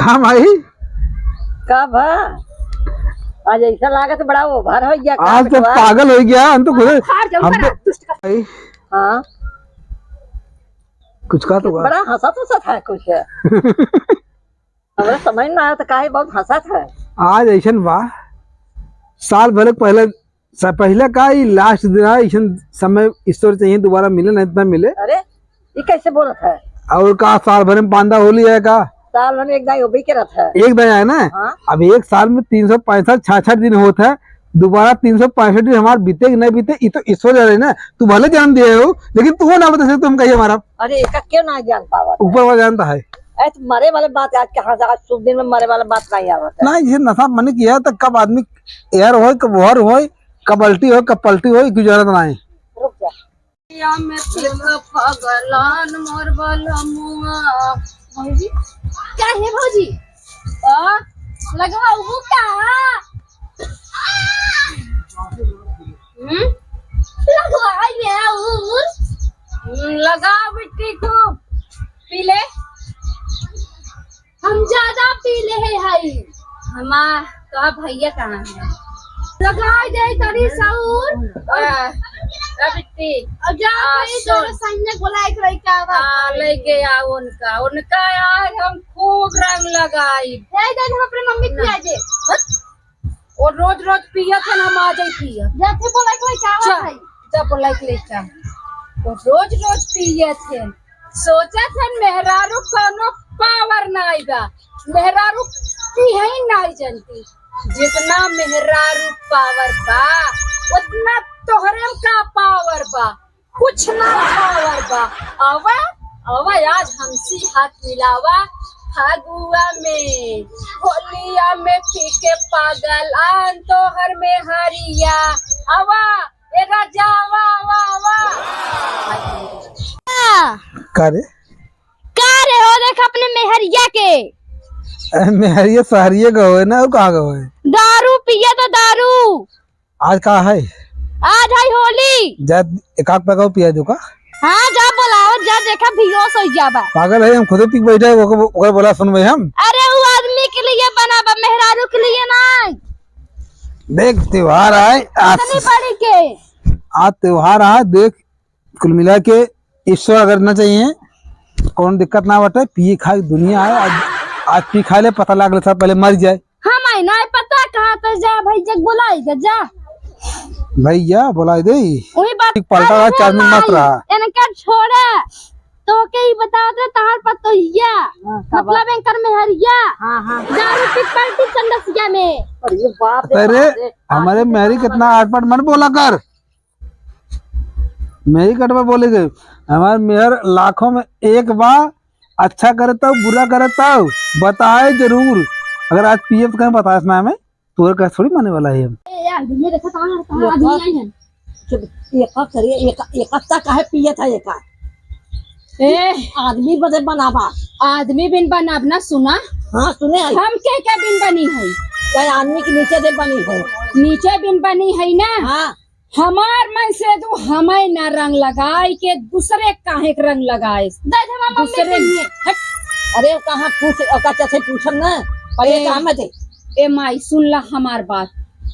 काम आई कब आज ऐसा लागत बड़ा ओभर हो गया आज तो पागल हो गया हम तो खुद हम तो हाँ कुछ कहा तो बड़ा हंसा तो है कुछ हमारा समझ में आया तो काहे बहुत हंसा था। आज ऐसा वाह साल भर पहले का ही लास्ट दिन ऐसा समय ईश्वर चाहिए दोबारा मिले नहीं इतना मिले। अरे ये कैसे बोलत है और का साल भर में पांदा होली है का साल भर में एक दाई उभी के रथ है एक दिन है ना। हाँ? अब एक साल में 365 66 दिन होता है दोबारा 365 दिन हमारे बीते कि नहीं बीते ये तो ईश्वर रहे ना। तू भले जान दिए हो लेकिन तू ना बता सकते तुम कहिए हमारा अरे इसका क्यों ना जान पावा ऊपर वाला जानता है। ऐसे मरे वाले बात आज कहाँ से आज शुभ दिन में मरे वाला बात नहीं आवत है। नहीं ये नशा मन किया तो कब आदमी एयर हो कब वहर हो कब अल्टी हो कब पलटी हो गुजरत नहीं। रुक जा या में तिलक फगलान मोर बलमुआ भौजी क्या है भौजी लगवाऊ का लगवाइए लगा बिट्टी को पी ले हम ज्यादा पी ले है भाई हमार तो भैया कहाँ है लगा दे तरी साउर बिट्टी अब जा तो सैन्य बुलाए करे का लेके आ उनका उनका यार हम खूब रंग लगाई दे दे हम अपने मम्मी को आ दे और रोज रोज पिया थे हम आ जाई पिया जाते बोला कोई चावा है जब बोला के लेके तो रोज रोज पिए थे सोचा था मेहरारू कोनो पावर ना आएगा मेहरारू की है नहीं जानती जितना मेहरारू पावर बा उतना तोहरे का पावर बा कुछ ना पावर बा आवा आवा आज हमसी हाथ मिलावा फागुआ में होलिया में पीके पागल आन तोहर में हरिया आवा ए राजा वा वा वा करे हो देख अपने मेहरिया के मेहरिया सहरिया का हो ना कहाँ का हो दारू पिया तो दारू आज का है आज है होली जा एक आग पकाओ पिया जो का हाँ जा बोलाओ जा देखा भियोस हो जाबा पागल है हम खुद पीक बैठे ओकर बोला सुनबे हम। अरे वो आदमी के लिए बना बा मेहरारू के लिए नहीं देख त्योहार आए आज बड़ी के आज त्योहार आए देख कुल मिला के ईश्वर अगर न चाहिए कौन दिक्कत ना बटे पिए खाए दुनिया है आज पी खा ले पता लागल सब पहले मर जाए हम आई ना पता कहाँ तो जा भाई जग बुलाई जा भैया बुलाई दे वही बात पलटा रहा 4 दिन मत रहा इनका छोड़ा तो के ही बताओ तो तहार पतोहिया मतलब एंकर में हरिया दारू की पलटी चंदसिया में अरे बाप अरे हमारे मेरी कितना आटपट मन बोला कर मेरी कटवा बोले गए हमारे मेहर लाखों में एक बार अच्छा करता हूँ बुरा करता हूँ बताए जरूर अगर आज पीएफ कहीं बताया ना हमें तो कैसे थोड़ी माने वाला है हम यार ये देखो कहां आदमी आई है एक हफ्ता काहे पिए था एक आदमी बदे बनावा आदमी बिन बनाब ना सुना हाँ सुने हम के बिन बनी है कई आदमी के नीचे दे बनी है नीचे बिन बनी है ना हाँ हमार मन से तो हमें ना रंग लगाए के दूसरे काहे के रंग लगाए दूसरे अरे कहाँ पूछ चाचे पूछम ना पहले काम में दे ए माई सुन ला हमार बात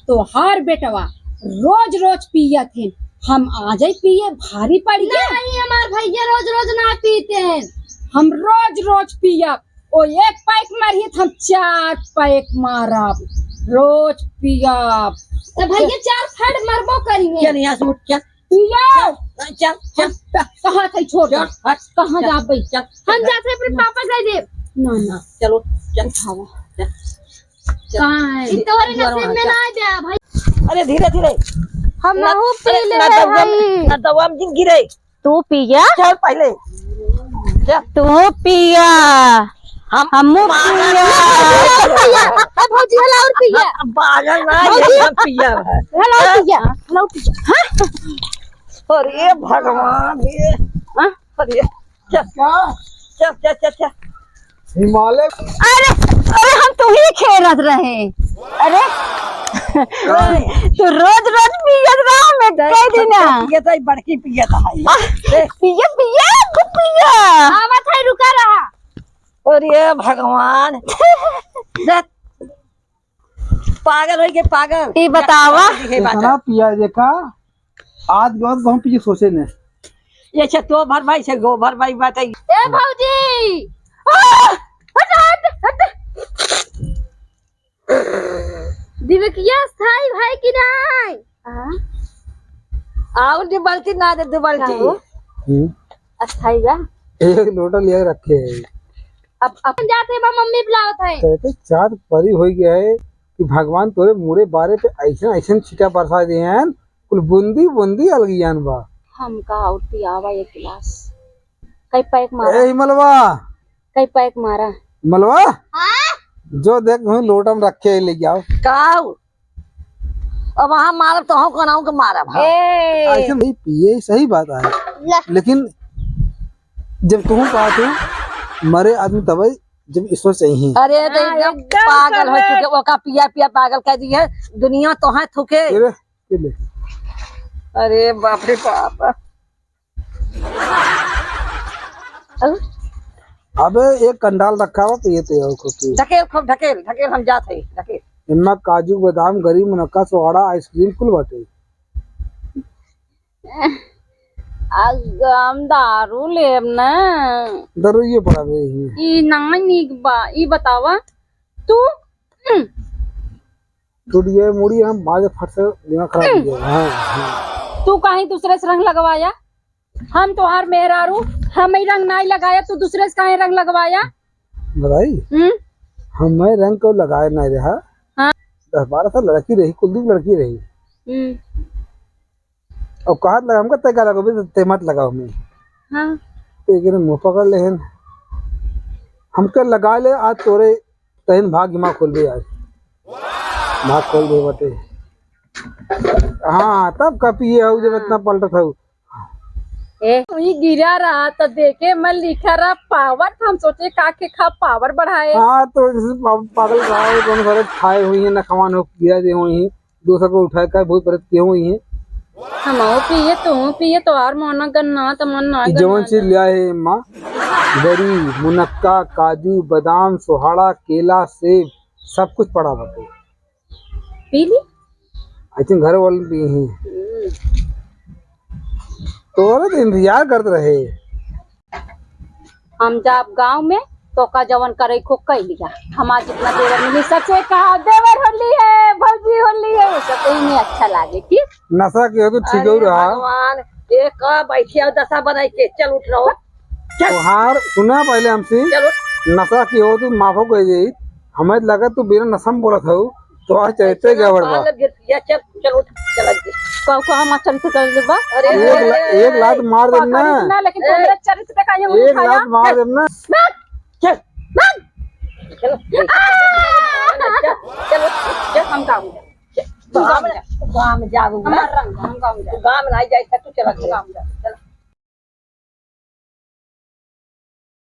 तो हर बेटवा रोज रोज पिया थे हम आज ही पिए भारी पड़ गया नहीं हमार भैया रोज रोज ना पीते हैं हम रोज रोज पिया ओ एक पैक मारिए हम 4 पैक मारा रोज पिया तो भैया 4 फड़ मरबो करेंगे चल यहाँ से उठ चल पिया चल चल कहाँ थे छोड़ कहाँ जा भाई चल हम जाते अपने पापा से दे ना ना चलो चल खावा कहाँ है इतने नसीब में ना जा भाई अरे धीरे धीरे हम ना पी ले भाई ना दवा में गिरे तू पिया चल पहले तू पिया हम पिया अब भौजी हला और पिया पागल ना ये पिया है हला और पिया अरे भगवान ये अरे चल चल चल चल चल हिमालय अरे अरे हम तो ही खेलत रहे अरे तो रोज रोज पियत रहा मैं कह देना ये तो बड़की पिया था पिया पिया खूब पिया आवा था रुका रहा अरे भगवान देख, पागल हो गए पागल। ये बतावा इतना पिया देखा आज के बाद हम पीछे सोचे ने। ये छतो भर भाई से गोबर भाई बात है। ए भौजी हट हट हट दिवकिया स्थाई भाई की नहीं आओ जी बाल्टी ना दे दो बाल्टी। स्थाई बा एक लोटा लिया रखे है। अब अपन जाते बा मम्मी बुलावत है। कहते चाँद परी हो गया है कि भगवान तोरे मुरे बारे पे ऐसा ऐसा छिटा बरसा दिए हैं कुल बूंदी बूंदी अलगियान बा। हमका और पियावा एक गिलास कई पैक मारा ए मलवा कई पैक मारा मलवा जो देख लोटा में रखे है ले जाओ। काऊ अब वहां मारब तो हम कनाऊ के मारब। हाँ। ऐसे नहीं पिए सही बात है लेकिन जब तुम कहा तू मरे आदमी तब जब ईश्वर चाहिए। अरे एकदम पागल हो चुके ओका पिया पिया पागल कह दी है दुनिया तो है थुके। अरे बाप रे बाप। अब एक कंडाल रखा हुआ तो ये तो ढकेल खूब ढकेल ढकेल हम जाते हैं ढकेल। इनमें काजू बादाम गरी मुनक्का सोहाड़ा आइसक्रीम कुल बाटे। हम दारू लेब ना दारू ये पड़ा बे ई ना नीक बा ई बतावा तू टूट गए मुड़ी हम बाजे फट से दिमाग खराब हो गया। हाँ। तू कहीं दूसरे से रंग लगवाया हम तोहार मेहरारू हम ही रंग नहीं लगाया तू दूसरे से कहीं रंग लगवाया। बताई हम रंग को लगाए नहीं रहा। हाँ। 10-12 साल लड़की रही कुलदीप लड़की रही और कहा लगा हमका तय लगा ते मत लगाओ मैं। हाँ। एक मुँह पकड़ ले हमके लगा ले आज तोरे तहन भाग दिमाग खोल दे आज भाग खोल दे बटे। हाँ तब कपिए हो जब इतना पलटा था वही गिरा रहा तो देखे मैं लिखा रहा पावर हम सोचे का के खा पावर बढ़ाए। हाँ तो जैसे पागल दोनों सारे खाए हुई है नखवान हो गिरा दे हुई है दूसरे को उठाए का बहुत परत किए हुई है। हम पिए तू पिए तो और मोना गन्ना तो मन ना जवन चीज लिया है माँ गरी मुनक्का काजू बादाम सोहाड़ा केला सेब सब कुछ पड़ा बटे। पी ली आई थिंक घर वाले भी हैं तो इंतजार करते रहे। हम जब गांव में तो का जवन करे को कह लिया हमारा जितना देवर मिली सबसे कहा देवर होली है भौजी होली है वो सब नहीं अच्छा लागे ठीक नशा के हो तो ठीक हो रहा। भगवान एक बैठी और दशा बनाई के चल उठ रहो हार सुना पहले हमसे चलो नशा की हो तो माफो कह जाई हमें लगा तू बिना नशा में बोला था तो आज चलते गड़बड़ बा। चल चल उठ चल को हम चरित्र कर देबा। अरे एक लात मार देना लेकिन तुम्हारा चरित्र का ये एक लात मार देना। चल चलो चलो चल हम गाँव गाँव में जाऊंगा हम गाँव गाँव में नहीं जाए तू चला